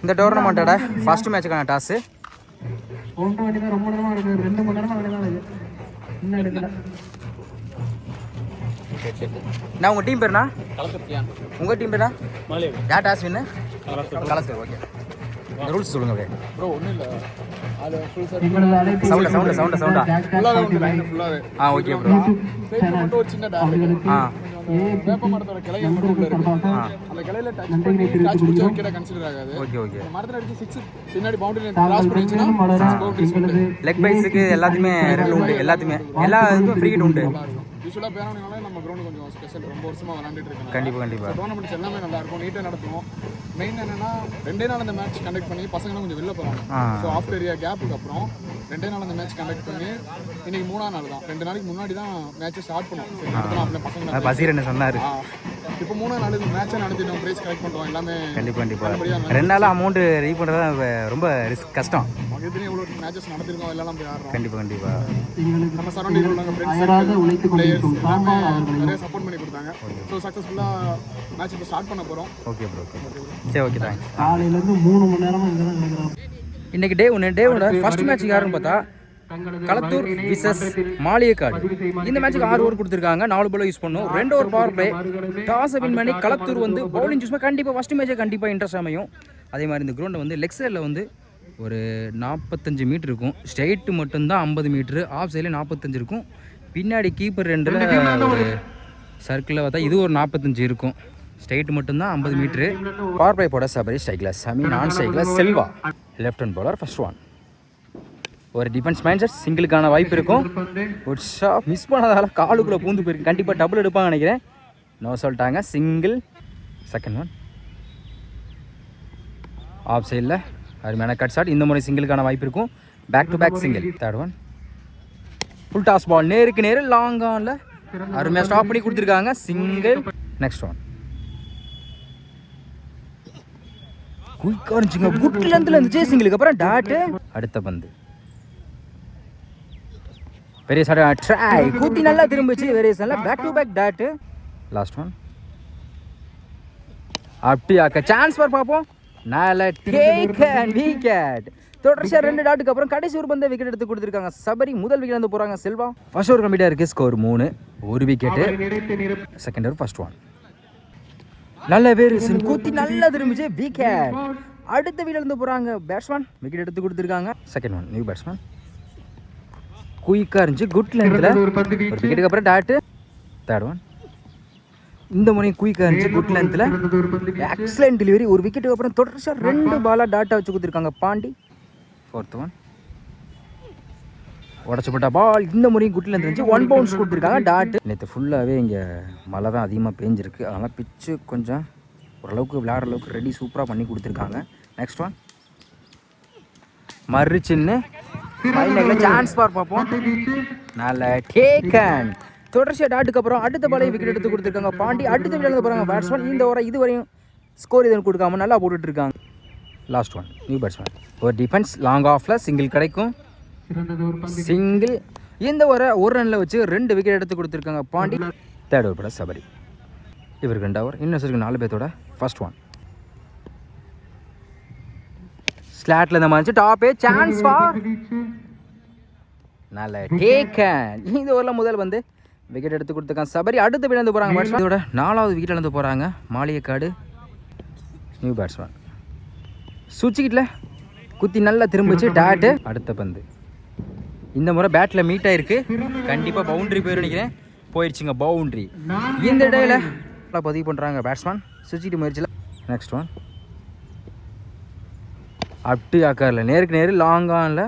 இந்த டோர்னமெண்ட்டோட ஃபர்ஸ்ட் மேட்சுக்கான டாஸு. நான் உங்கள் டீம் பேருண்ணா? உங்கள் டீம் பேரா? யார் டாஸ் வின்னு? கலத்தூர். ஓகே, இந்த ரூல்ஸ் சொல்லுங்க அப்படியே. ப்ரோ ஒன்றும் இல்லை, சவுண்டா ஓகே ப்ரோ. ஒரு சின்ன வேப்ப மரத்தோட கிளைகள் மட்டும் உள்ள இருக்கு. அந்த கிளையில டச் பிடிச்ச விக்கெட்டை கன்சிடர் ஆகாது. ஓகே மரத்தில் அடிச்சு 6 பின்னாடி பவுண்டரி கிராஸ் பண்ணிச்சுன்னா லெக் பைஸுக்கு எல்லாத்தையுமே ரெண்டு உண்டு. எல்லாத்துமே எல்லா இதுவும் ஃப்ரீ ஹிட் உண்டு. யூஸ்வலாக பேரவனால நம்ம கிரௌண்ட் கொஞ்சம் ஸ்பெஷல், ரொம்ப வருஷமாக விளாண்டுட்டு இருக்கோம். கண்டிப்பாக டோர்னமெண்ட்ஸ் எல்லாமே நல்லா இருக்கும், நீட்டாக நடத்துவோம். மெயின் என்னன்னா 2 நாள் அந்த மேட்ச் கண்டக்ட் பண்ணி பசங்களும் கொஞ்சம் வெளில போகிறாங்க. ஸோ ஆஃப்டர் இயர் கேப்புக்கு அப்புறம் 2 நாள் அந்த மேட்ச் கண்டக்ட் பண்ணி இன்னைக்கு 3ஆம் நாள் தான். 2 நாளைக்கு முன்னாடி தான் மேட்ச்சை ஸ்டார்ட் பண்ணுவோம். சரி நடத்தலாம் அப்படின்னு பசங்க பசீர் என்ன சொன்னார். இப்போ 3ஆம் நாள் மேட்சை நடத்திட்டோம், ப்ரைஸ் கலெக்ட் பண்ணுறோம் எல்லாமே. கண்டிப்பாக 2 நாள் அமௌண்ட் ரீ பண்ணுறது ரொம்ப ரிஸ்க், கஷ்டம். எத்தனை எவ்வளோ மேட்சஸ் நடத்திருக்கோம், எல்லாம் போய் ஆடுறோம். கண்டிப்பாக நம்ம சரௌண்டிங் உள்ளவங்க ஃப்ரெண்ட்ஸ் பிளேயர்ஸ் எல்லாமே நிறைய சப்போர்ட் பண்ணி கொடுத்தாங்க. ஸோ சக்ஸஸ்ஃபுல்லாக மேட்ச் இப்போ ஸ்டார்ட் பண்ண போகிறோம். Okay bro. சரி, ஓகே, தேங்க்ஸ். காலையிலேருந்து 3 மணி நேரமாக இங்கே தான் நினைக்கிறோம். இன்னைக்கு டேவோட ஃபர்ஸ்ட் மேட்ச் யாருன்னு பார்த்தா களத்தூர் விசஸ் மாளிகைக்காடு. இந்த மேட்சுக்கு 6 ஓவர் கொடுத்துருக்காங்க, 4 பால் யூஸ் பண்ணும், 2 ஓவர் பவர் பிளே. டாஸை வின் பண்ணி களத்தூர் வந்து பவுலிங் சூஸ் பண்ணி கண்டிப்பாக ஃபர்ஸ்ட் மேட்சை கண்டிப்பாக இன்ட்ரெஸ்ட் அமையும். அதே மாதிரி இந்த கிரௌண்டை வந்து லெக் சைடில் வந்து ஒரு 45 மீட்டர் இருக்கும், ஸ்ட்ரெயிட்டு மட்டும்தான் 50 மீட்ரு, ஆஃப் சைடில் 45 இருக்கும். பின்னாடி கீப்பர் 2ல் ஒரு சர்க்கிளில் பார்த்தா இது ஒரு 45 இருக்கும். ஸ்ட்ரெயிட் மட்டும்தான் 50 மீட்ரு. பவர் பிளே போட சபரி, ஸ்ட்ரைக்கில் சமி, நான் ஸ்ட்ரைக்கில் Selva. Left hand bowler first one. ஒரு டிஃபென்ஸ் மைண்ட் செட், சிங்கிளுக்கான வாய்ப்பு இருக்கும். ஒரு ஷாட் மிஸ் பண்ணதால காலுக்குள்ளே பூந்து போயிருக்கு, கண்டிப்பாக டபுள் எடுப்பாங்க நினைக்கிறேன். நோ சொல்லிட்டாங்க, சிங்கிள். செகண்ட் ஒன் ஆஃப் சைடில் அருமையான கட் ஷாட். இந்த முறை சிங்கிளுக்கான வாய்ப்பு இருக்கும், back to back single. Third one full toss ball, நேருக்கு நேரு லாங் ஆனில் அருமையாக ஸ்டாப் பண்ணி கொடுத்துருக்காங்க, சிங்கிள். நெக்ஸ்ட் ஒன் குயிக்காக இருந்துச்சுங்க, குட் லென்த்தில் இருந்துச்சு, சிங்கிளுக்கு அப்புறம் டாட்டு. அடுத்த பந்து பெரிய சாட் ட்ரை கூத்தி நல்லா திரும்பிச்சு, வேரியேஷன்ல back to back dot. Last one அப்படியாக்க சான்ஸ் பார் பார்ப்போம். நால டேக் அண்ட் விக்கெட். தொடர்ச்சியாக 2 டாட்டுக்கு அப்புறம் கடைசி ஒரு பந்தை விக்கெட் எடுத்து கொடுத்துருக்காங்க சபரி. முதல் விக்கெட் வந்து போகிறாங்க செல்வா. ஃபர்ஸ்ட் ஓவர் கம்ப்ளீட்டாக இருக்குது, score 3, 1 wicket. Second over first one நல்ல வேரியேஷன், கூத்தி நல்லா திரும்பிச்சு, விக்கெட். அடுத்த விக்கெட் இருந்து போகிறாங்க பேட்ஸ்மேன், விக்கெட் எடுத்து கொடுத்துருக்காங்க. செகண்ட் ஒன் நியூ பேட்ஸ்மேன், குயிக்காக இருந்துச்சு, குட் லென்த்தில் ஒரு விக்கெட்டுக்கு அப்புறம் டாட்டு. தேர்ட் ஒன் இந்த முறை குயிக்காக இருந்துச்சு, குட் லென்த்தில் எக்ஸலன்ட் டெலிவரி, ஒரு விக்கெட்டுக்கு அப்புறம் தொடர்ச்சியாக 2 பாலாக டாட்டா வச்சு கொடுத்துருக்காங்க பாண்டி. ஃபோர்த் ஒன் உடச்சப்பட்ட பால், இந்த முறையும் குட் லென்த் இருந்துச்சு, 1 பவுன்ஸ் கொடுத்துருக்காங்க டாட்டு. நேற்று ஃபுல்லாகவே இங்கே மழை தான் அதிகமாக பேஞ்சிருக்கு, அதனால் பிச்சு கொஞ்சம் ஓரளவுக்கு விளையாடுற அளவுக்கு ரெடி சூப்பராக பண்ணி கொடுத்துருக்காங்க. நெக்ஸ்ட் ஒன் மறுச்சின்னு சான்ஸ் பார் பார்ப்போம். நல்ல டேக்கன். தொடர்ச்சியாக டாட்டுக்கு அப்புறம் அடுத்த பாலையும் விக்கெட் எடுத்து கொடுத்துருக்காங்க பாண்டி. அடுத்த விக்கெட் போகிறாங்க பேட்ஸ்மேன். இந்த ஓவரை இதுவரையும் ஸ்கோர் எதுவும் கொடுக்காம நல்லா போட்டுட்டு இருக்காங்க. லாஸ்ட் ஒன் நியூ பேட்ஸ்மேன், ஒரு டிஃபென்ஸ் லாங் ஆஃபில் சிங்கிள் கிடைக்கும், சிங்கிள். இந்த ஒரு ரனில் வச்சு 2 விக்கெட் எடுத்து கொடுத்துருக்காங்க பாண்டி. தேர்ட் ஓவர் பட சபரி, இவருக்கு 2 ஓவர், இன்னும் இருக்கு 4 பேர்த்தோட. ஃபர்ஸ்ட் ஒன் ஸ்லாட்ல இந்த மாதிரி டாப்பே சான்ஸ் ஃபார் நல்ல டேக்கன். இந்த ஓவரில் முதல் வந்து விக்கெட் எடுத்து கொடுத்துருக்காங்க சபரி. அடுத்த விக்கெட் வந்து போகிறாங்க பேட்ஸ்மேன். இதோட 4வது விக்கெட் இழந்து போகிறாங்க மாளிகைக்காடு. நியூ பேட்ஸ்மேன் சுவிட்சிக்கிட்டல குத்தி நல்லா திரும்பிச்சு டாட்டு. அடுத்த பந்து இந்த முறை பேட்டில் மீட் ஆயிருக்கு, கண்டிப்பாக பவுண்ட்ரி போயிரு நினைக்கிறேன். போயிடுச்சுங்க பவுண்ட்ரி. இந்த இடையில பதிவு பண்ணுறாங்க பேட்ஸ்மேன் சுவிட்சிக்கிட்டு முயற்சியில். நெக்ஸ்ட் ஒன் அப்படி ஆக்காரில் நேருக்கு நேரு லாங் ஆனில்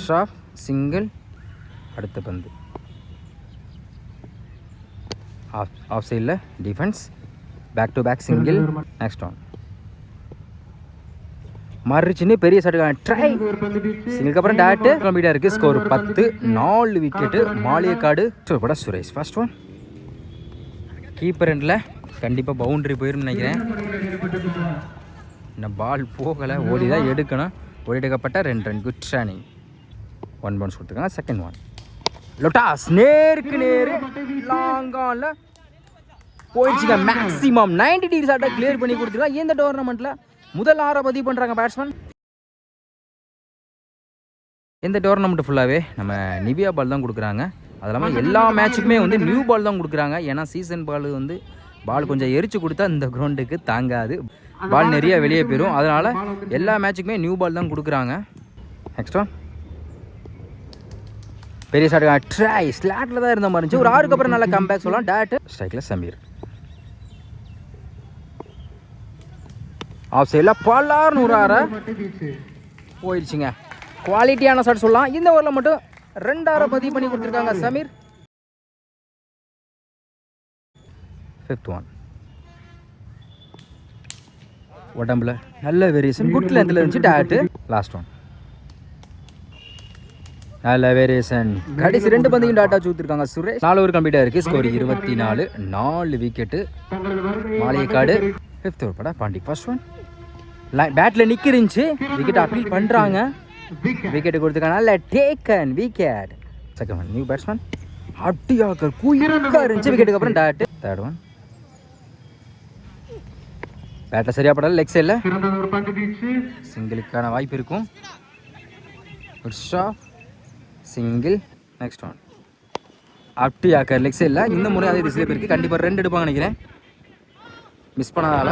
ஷாப் சிங்கிள். அடுத்த பந்து ஆஃப் சைடில் defence, back to back single. Next one மறுச்சின்னு பெரிய சட்டுக்கான ட்ரை, சிங்கிளுக்கு அப்புறம் டாட்டு. கம்ப்ளீட்டாக இருக்குது, ஸ்கோர் 10, 4 விக்கெட்டு மாளிகைக்காடு. கூட சுரேஷ் ஃபர்ஸ்ட் ஒன் கீப்பர் எண்டில் கண்டிப்பாக பவுண்ட்ரி போயிடும் நினைக்கிறேன். இந்த பால் போகலை, ஓடி தான் எடுக்கணும். ஓடி எடுக்கப்பட்ட 2 ரன், குட் ஷானிங். 1 பவுன்ஸ் கொடுத்துருக்காங்க. செகண்ட் ஒன் லொட்டாஸ் நேருக்கு நேரு லாங் ஆனில் போயிடுச்சுங்க. மேக்ஸிமம் 90 டிகிரி ஷாட்டை கிளியர் பண்ணி கொடுத்துருக்காங்க. இந்த டோர்னமெண்ட்டில் முதல் 6 பதிவு பண்ணுறாங்க பேட்ஸ்மேன். இந்த டோர்னமெண்ட் ஃபுல்லாகவே நம்ம நிவியா பால் தான் கொடுக்குறாங்க. அது இல்லாமல் எல்லா மேட்சுக்குமே வந்து நியூ பால் தான் கொடுக்குறாங்க. ஏன்னா சீசன் பால் வந்து பால் கொஞ்சம் எரிச்சு கொடுத்தா இந்த கிரவுண்டுக்கு தாங்காது, பால் நிறைய வெளியே போயிடும். அதனால் எல்லா மேட்சுக்குமே நியூ பால் தான் கொடுக்குறாங்க. நெக்ஸ்ட் பெரிய ஷாட் ட்ரை ஸ்லாட்டில் தான் இருந்த மாதிரி இருந்துச்சு. ஒரு 6க்கு அப்புறம் நல்லா கம்பேக் சொல்லலாம். டேட் ஸ்ட்ரைக்கில் சமீர் ஆஃப் சைடில் பல்லார்னு ஒரு 6 போயிடுச்சுங்க. குவாலிட்டியான ஷாட் சொல்லலாம். இந்த ஓவரில் மட்டும் 2 பதிவு பண்ணி கொடுத்துருக்காங்க சமீர். 5th ஒன் உடம்புல நல்ல வேரியேஷன், குட் லென்த்தில் இருந்துச்சு. டேட்டு லாஸ்ட் ஒன் நல்ல வேரியேஷன். கடைசி 2 பந்தையும் டாட்டா ஊற்றிருக்காங்க சுரேஷ். 4 ஓவர் கம்ப்ளீட்டாக இருக்குது. Score 24, 4 wicket. Maligaikadu 5th over படா பாண்டி. ஃபர்ஸ்ட் ஒன் பேட்டில் நிற்கிருந்துச்சு, விக்கெட் அப்பீல் பண்ணுறாங்க, விக்கெட்டு கொடுத்துருக்காங்க. நல்ல taken wicket. Second one new batsman அட்டியாக்கர் குயிக்காக இருந்துச்சு, விக்கெட்டுக்கு அப்புறம் டாட்டு. தேர்ட் ஒன் பேட்டில் சரியாக படல, லெக் சைடில் சிங்கிளுக்கான வாய்ப்பு இருக்கும். சிங்கிள். நெக்ஸ்ட் ஒன் அப்டியாக்கர் லெக் சைடில். இந்த முறை அதே திசையில் போயிருக்கு. கண்டிப்பாக 2 எடுப்பாங்க நினைக்கிறேன். மிஸ் பண்ணதால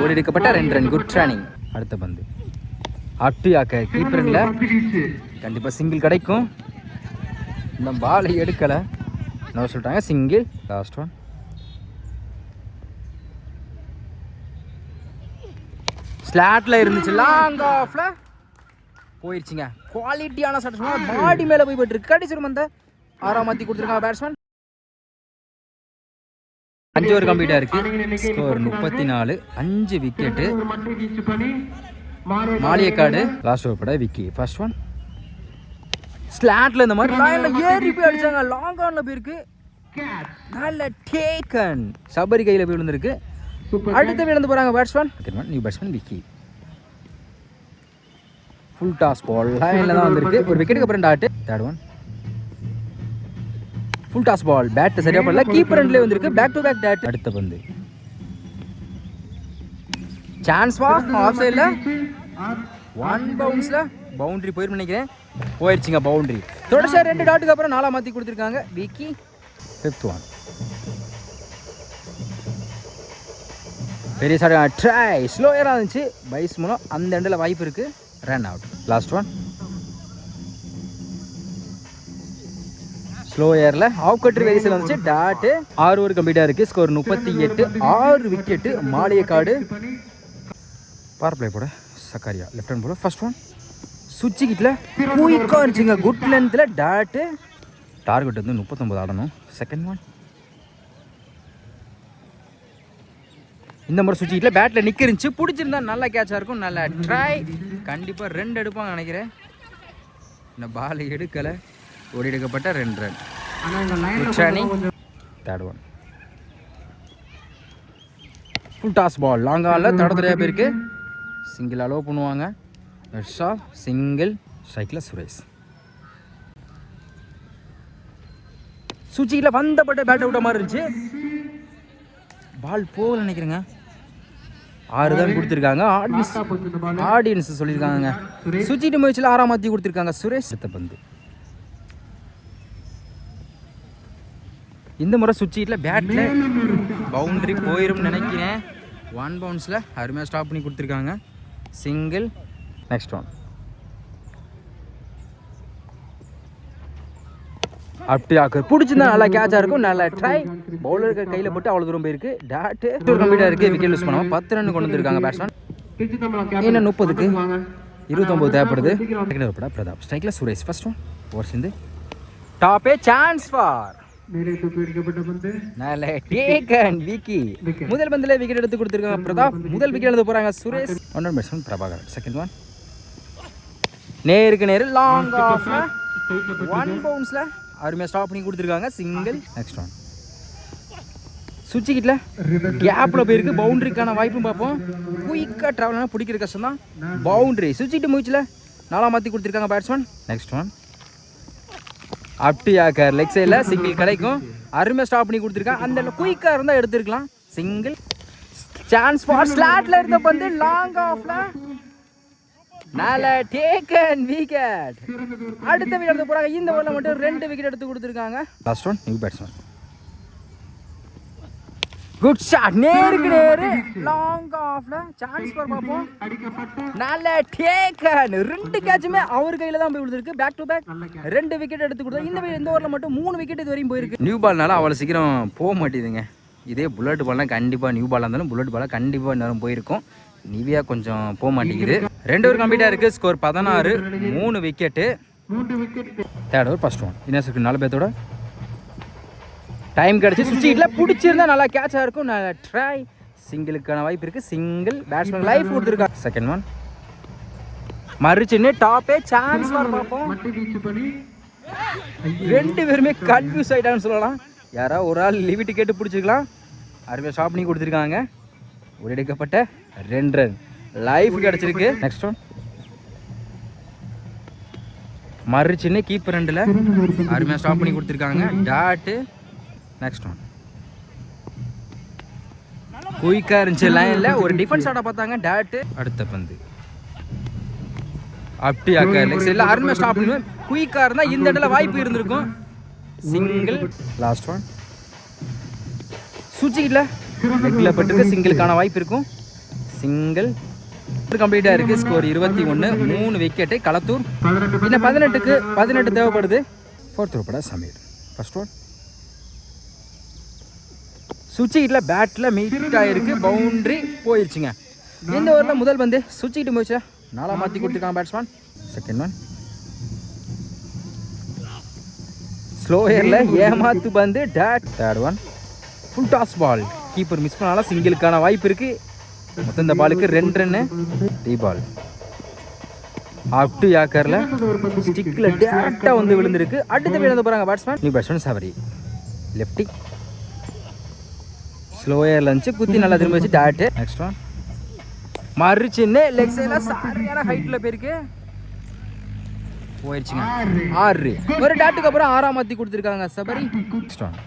ஓடி எடுக்கப்பட்ட 2 ரன். Good running. அடுத்த பந்து அப்டியாக்கர் கீப்பரில் கண்டிப்பாக சிங்கிள் கிடைக்கும். இந்த பாலை எடுக்கலை, என்ன சொல்லிட்டாங்க, சிங்கிள். லாஸ்ட் ஒன் ஸ்லாட்டில் இருந்துச்சு, லாங் ஆஃபில் போயிடுச்சுங்க. குவாலிட்டியான ஷாட் பாடி மேலே போய் போயிட்டு கடைசி வந்த 6 மாற்றி கொடுத்துருக்காங்க பேட்ஸ்மேன். 5 ஓவர் கம்ப்ளீட்டாக இருக்கு. Score 34, 5 wicket. Maligaikadu last over பட விக்கி. ஃபர்ஸ்ட் ஒன் ஸ்லாட்ல இந்த மாதிரி லைனில் ஏறி போய் அடிச்சாங்க, லாங் ஆனில் போயிருக்கு. நல்ல டேக்கன், சபரி கையில் போய் விழுந்திருக்கு. அடுத்து விழுந்து போகிறாங்க batsman. New batsman Vicky. Full toss ball லைனில் தான் வந்திருக்கு. ஒரு விக்கெட்டுக்கு அப்புறம் dot. Third one full toss ball, bat சரியா பண்ணல, கீப்பர் ரெண்டுலேயே வந்திருக்கு. Back to back dot. அடுத்த பந்து சான்ஸ் வா ஆஃப் சைடில் 1 பவுன்ஸில் பவுண்டரி போயிரு நினைக்கிறேன். போயிடுச்சுங்க பவுண்டரி. தொடர்ச்சியாக 2 டாட்டுக்கு அப்புறம் 4 மாற்றி கொடுத்துருக்காங்க விக்கி. 5th ஒன் பெரிய சார் ட்ரை ஸ்லோயராக இருந்துச்சு. பைஸ் மூலம் அந்த எண்டில் வாய்ப்பு இருக்குது. Run out. Last one slow ஏரில் ஆஃப் கட்ரி வெரிசில் வந்துச்சு. டாட்டு. 6 ஓவர் கம்ப்ளீட்டாக இருக்குது. Score 38, 6 wicket. மாளிகைக்காடு பவர் பிளே போட சக்காரியா லெஃப்ட் ஹேண்ட் போல. ஃபர்ஸ்ட் ஒன் சுவிட்சு கிட்டில் குயிக்காக இருந்துச்சுங்க, குட் லென்த்தில். டாட்டு. டார்கெட் வந்து 39 ஆடணும். செகண்ட் ஒன் இந்த மாதிரி சுவிட்சு கிட்டில் பேட்டில் நிற்க இருந்துச்சு, பிடிச்சிருந்தா நல்ல கேட்சாக இருக்கும். நல்ல ட்ரை. கண்டிப்பாக 2 எடுப்பாங்க நினைக்கிறேன். இந்த பால் எடுக்கலை, ஓடி எடுக்கப்பட்ட 2 run. Third one full toss ball long ஆனில் தடத்துறையாக போயிருக்கு. சிங்கிள் அலோவ் பண்ணுவாங்க. சிங்கிள். ஸ்ட்ரைக்கில் சுரேஷ். சுவிட்சில் வந்தப்பட்ட பேட் அவுட்ட மாதிரி இருந்துச்சு. பால் போகல நினைக்கிறேங்க. 6 தான் கொடுத்துருக்காங்க. ஆடியன்ஸ் சொல்லியிருக்காங்க. சுவிட்சிட்டு முயற்சியில் 6 மாற்றி கொடுத்துருக்காங்க சுரேஷ். அடுத்த பந்து இந்த முறை சுவிட்சில் பேட்டில் பவுண்டரி போயிடும் நினைக்கிறேன். 1 பவுன்ஸில் அருமையாக ஸ்டாப் பண்ணி கொடுத்துருக்காங்க. சிங்கிள். நெக்ஸ்ட் ஒன் அப்படியாக்கு பிடிச்சிருந்தா நல்லா கேட்சாக இருக்கும். நல்லா ட்ரை. பவுலருக்கு கையில் போட்டு அவ்வளோ தூரம் போயிருக்கு. டாட்டு கம்ப்ளீட்டாக இருக்குது. விக்கெட் லூஸ் பண்ணாமல் 10 ரன் கொண்டு வந்திருக்காங்க பேட்ஸ்மேன். இன்னும் 30க்கு 29 தேவைப்படுது. பிரதாப். ஸ்ட்ரைக்கில் சுரேஷ். ஃபர்ஸ்ட் ஒன் ஓவர் சேர்ந்து டாப்பே சான்ஸ் ஃபார் நல்ல டேக்கன் விக்கி. முதல் பந்தில் விக்கெட் எடுத்து கொடுத்துருக்காங்க பிரதாப். முதல் விக்கெட் எடுத்து போகிறாங்க Suresh. 1 batsman Prabhakar. Second one நேருக்கு நேரு லாங் ஆஃப் 1 பவுன்ஸில் அருமையாக ஸ்டாப் பண்ணி கொடுத்துருக்காங்க. சிங்கிள். நெக்ஸ்ட் ஒன் சுவிட்சு கிட்டில் கேப்பில் போயிருக்கு. பவுண்டரிக்கான வாய்ப்பும் பார்ப்போம். குயிக்காக ட்ராவல் பிடிக்கிற கஷ்டம் தான். பவுண்டரி சுவிட்சிட்டு முயற்சியில் 4 மாற்றி கொடுத்துருக்காங்க பேட்ஸ்மேன். நெக்ஸ்ட் ஒன் அப்படியாக்கர் லெக் சைடில் சிங்கிள் கிடைக்கும். அருமையாக ஸ்டாப் பண்ணி கொடுத்துருக்காங்க. அந்த குயிக்காக இருந்தால் எடுத்துருக்கலாம். சிங்கிள். சான்ஸ் ஃபார் ஸ்லாட்ல இருந்த பந்து லாங் ஆஃப்ல நல்ல டேக்கன் விக்கெட். அடுத்த விக்கெட் எடுத்து போறாங்க. இந்த ஓவர்ல மட்டும் 2 விக்கெட் எடுத்து கொடுத்துருக்காங்க. Last one new batsman. Good shot, நேருக்கு நேரு லாங் ஆஃப்ல சான்ஸ் ஃபார் பாப்போம். நல்ல டேக்கன். 2 கேட்சுமே அவர் கையில தான் போய் விழுந்திருக்கு. பேக் டு பேக் 2 விக்கெட் எடுத்து கொடுத்தாங்க. இந்த ஓவர்ல மட்டும் 3 விக்கெட் இது வரையும் போயிருக்கு. நியூ பால்னால அவ்வளவு சீக்கிரம் போக மாட்டேதுங்க. இதே புல்லட் பால்னா கண்டிப்பா நியூ பாலா இருந்தாலும் புல்லட் பாலா கண்டிப்பா நேரம் போயிருக்கும். நிவியா கொஞ்சம் போக மாட்டேங்குது. 2 ஓவர் கம்ப்ளீட்டா இருக்கு. Score 16, 3 wicket. Third over first one. இன்னும் 4 பேத்தோட டைம் கிடைச்சி சுவிட்ச் ஹிட்ல பிடிச்சிருந்தா நல்லா கேட்சா இருக்கும். நல்லா ட்ரை. சிங்கிளுக்கான வாய்ப்பு இருக்கு. சிங்கிள் பேட்ஸ்மேன் லைஃப் கொடுத்துருக்காங்க. செகண்ட் ஒன் மறுச்சின்னு டாப்பே சான்ஸ் ஃபார் பார்ப்போம். 2 பேருமே கன்ஃபியூஸ் ஆயிட்டான்னு சொல்லலாம். யாரா ஒரு ஆள் லிமிட் கேட்டு பிடிச்சிருக்கலாம். அருமையாக ஸ்டாப் பண்ணி கொடுத்துருக்காங்க. ஒரு எடுக்கப்பட்ட 2 ரன் லைஃப் கிடைச்சிருக்கு. நெக்ஸ்ட் ஒன் மறுச்சின்னு கீப்பர் ரெண்டில் அருமையாக ஸ்டாப் பண்ணி கொடுத்துருக்காங்க. டாட்டு. நெக்ஸ்ட் ஒன் குயிக்காக இருந்துச்சு. லைனில் ஒரு டிஃபென்ஸ் ஆட பார்த்தாங்க. டாட்டு. அடுத்த பந்து அப்படியாக்கா லெக்ஸ் இல்லை. அருமையாக ஸ்டாப் பண்ணி குயிக்காக இருந்தால் இந்த இடத்துல வாய்ப்பு இருந்திருக்கும். சிங்கிள். லாஸ்ட் ஒன் சுவிட்சில் லெக்கில் பட்டுருக்கு. சிங்கிளுக்கான வாய்ப்பு இருக்கும். சிங்கிள் கம்ப்ளீட்டாக இருக்குது. Score 21, 3 wicket. களத்தூர் இன்னும் 18க்கு 18 தேவைப்படுது. Fourth over Sameer. First one சுவிட்ச் ஹிட்ல பேட்டில் மீட் ஆகிருக்கு. பவுண்ட்ரி போயிடுச்சுங்க. இந்த ஓவரில் முதல் பந்து சுவிட்ச் ஹிட் போயிடுச்சா 4 மாற்றி கொடுத்துருக்காங்க பேட்ஸ்மேன். செகண்ட் ஒன் ஸ்லோயரில் ஏமாத்து பந்து dot. Third one full toss ball. Keeper miss பண்ணாலும் சிங்கிளுக்கான வாய்ப்பு இருக்கு. மொத்தம் இந்த பாலுக்கு 2 ரன்னு. டி பால் அப் டு யாக்கரில் ஸ்டிக்கில் டேரக்டாக வந்து விழுந்திருக்கு. அடுத்து விழுந்து போகிறாங்க பேட்ஸ்மேன். நியூ பேட்ஸ்மேன் சவரி. லெஃப்டி ஸ்லோயரில் இருந்துச்சு. குத்தி நல்லா திரும்ப வச்சு டாட்டு. நெக்ஸ்ட் ஒன் மறுச்சின்னு லெக் சைடில் சரியான ஹைட்டில் போயிருக்கு. போயிடுச்சுங்க. 6 ஒரு டாட்டுக்கு அப்புறம் 6 மாற்றி கொடுத்துருக்காங்க Sabari. Next one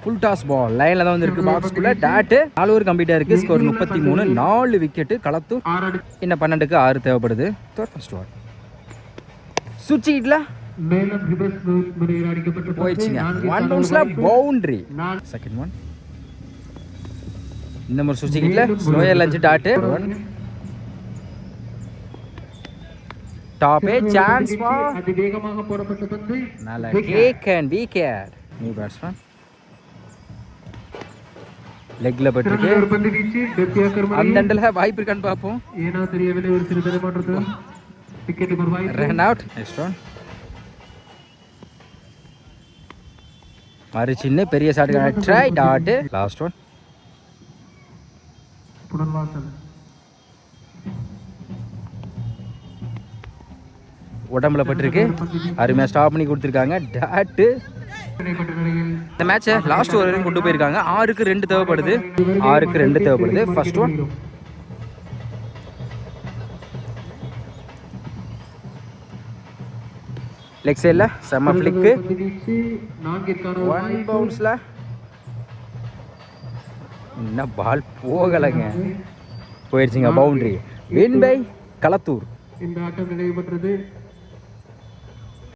full toss ball. லைனில் தான் வந்துருக்கு பாக்ஸ்குள்ளே. டாட்டு. 4 ஓவர் கம்ப்ளீட்டாக இருக்குது. Score 33, 4 wicket. களத்தூர் இன்னும் 12க்கு 6 தேவைப்படுது. ஃபர்ஸ்ட் ஒன் சுவிட்ச் ஹிட்ல போயிடுச்சுங்க. 1 பவுன்ஸ்ல பவுண்டரி. செகண்ட் ஒன் இந்த மாதிரி சுவிட்ச் ஹிட்ல ஸ்லோயர் லஞ்ச் டாட்டு. டாப்பே சான்ஸ் ஃபார் நல்ல டேக்கன் விக்கெட். நியூ பேட்ஸ்மேன் லெக்ல பட்டிருக்கு. அந்த அண்டல வாய்ப்பு இருக்கான்னு பார்ப்போம். Run out. நெக்ஸ்ட் ஒன் மாறு சின்ன பெரிய ஷாட்டுக்கான ட்ரை. டாட். லாஸ்ட் ஒன் உடம்புல பட்டிருக்கு. அருமையாக ஸ்டாப் பண்ணி கொடுத்துருக்காங்க. டாட்டு. இந்த மேட்சை லாஸ்ட் ஓவர் வரைக்கும் கொண்டு போயிருக்காங்க. 6க்கு 2 தேவைப்படுது. 6க்கு 2 தேவைப்படுது. ஃபர்ஸ்ட் ஒன் லெக் சைடில் செம்ம ஃபிளிக்கு. 1 பவுன்ஸில் இன்னும் பால் போகலைங்க. போயிடுச்சுங்க. பவுண்டரி. Win by Kalathur. இந்த ஆட்டம் நிறைவு பெற்றது.